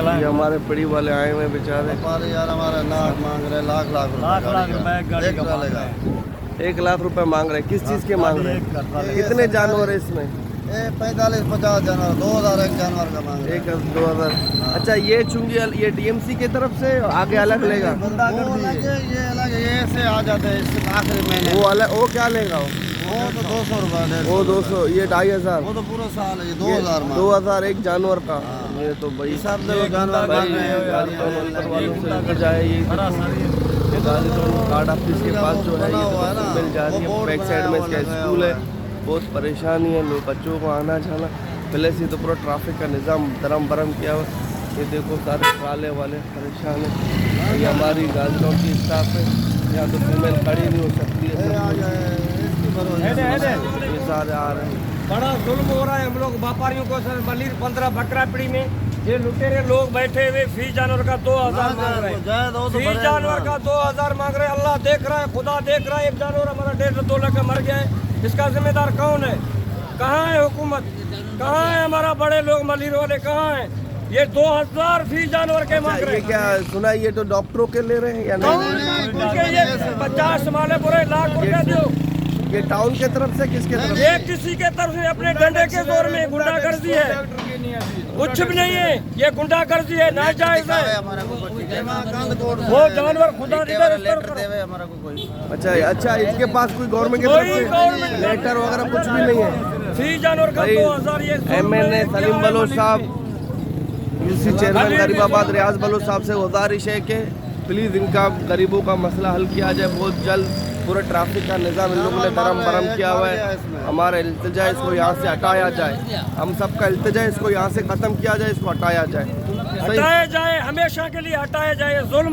ये हमारे पड़ी वाले आए हुए बेचारे। यार हमारे लाख मांग रहे, लाख रुपए का। 1 लाख रुपए मांग रहे हैं। किस चीज़ के मांग रहे हैं? कितने जानवर है इसमें? 45-50 जानवर, 2000 एक जानवर का मांग रहे हैं। 2000। अच्छा, ये चुंगी ये डीएमसी की तरफ से आगे अलग लेगा? वो अलग है, ये अलग है, ये से आ जाते हैं इससे आखिरी महीने। वो अलग, वो क्या लेगा? वो तो 200 रुपए। वो 200, ये 2500। वो तो पूरा साल है, ये 2000 मांग 2000 एक जानवर का। ये तो भाई हिसाब से वो जानवर मांग रहे हैं। जाए ये कार्ड ऑफिस के पास जो है मिल जा रही है। बैक साइड में इसका स्कूल है। बहुत परेशानी है लोग, बच्चों को आना जाना। पहले से तो पूरा ट्रैफिक का निज़ाम दरम बरम किया हुआ। ये देखो सारे ट्राले वाले परेशान है। ये हमारी गाड़ियों की स्टाफ है। यहाँ तो फीमेल खड़ी नहीं हो सकती है। ये सारे आ रहे हैं। बड़ा जुल्म हो रहा है हम लोग व्यापारियों को। सर मलिर 15 बकरा पीड़ी में ये लुटेरे लोग बैठे हुए फी जानवर का 2000 मांग रहे हैं। फी जानवर का 2000 मांग रहे हैं। अल्लाह देख रहा है, खुदा देख रहा है। एक जानवर हमारा 1.5-2 लाख का मर गया है। इसका जिम्मेदार कौन है? कहाँ है हुकूमत? कहाँ है हमारा बड़े लोग मलिर वाले? कहाँ है? ये 2000 फी जानवर के मांग रहे हैं। क्या सुना? ये तो डॉक्टरों के ले रहे हैं या नहीं? ये 50 माले पूरे लाख रुपया दो। ये टाउन के तरफ से किसके तरफ? ये किसी के तरफ से अपने डंडे के जोर में गुंडागर्दी है। कुछ भी नहीं है, ये गुंडागर्दी है, नाजायज है। वो जानवर खुदा अच्छा, इसके पास कोई गवर्नमेंट की तरफ से लेटर वगैरह कुछ भी नहीं है? फी जानवर का 2000। ये MNA सलीम बलोच साहब, यूसी चेयरमैन गरीबाबाद रियाज बलोच साहब से गुजारिश है कि प्लीज़ इनका गरीबों का मसला हल किया जाए बहुत जल्द। पूरा ट्रैफिक का निज़ाम इन लोगों ने दरम बरम किया हुआ है। हमारा इल्तिजा इसको यहाँ से हटाया जाए। हम सबका इल्तिजा इसको यहाँ से ख़त्म किया जाए, इसको हटाया जाए। हटाया जाए, हमेशा के लिए हटाया जाए। जुल्म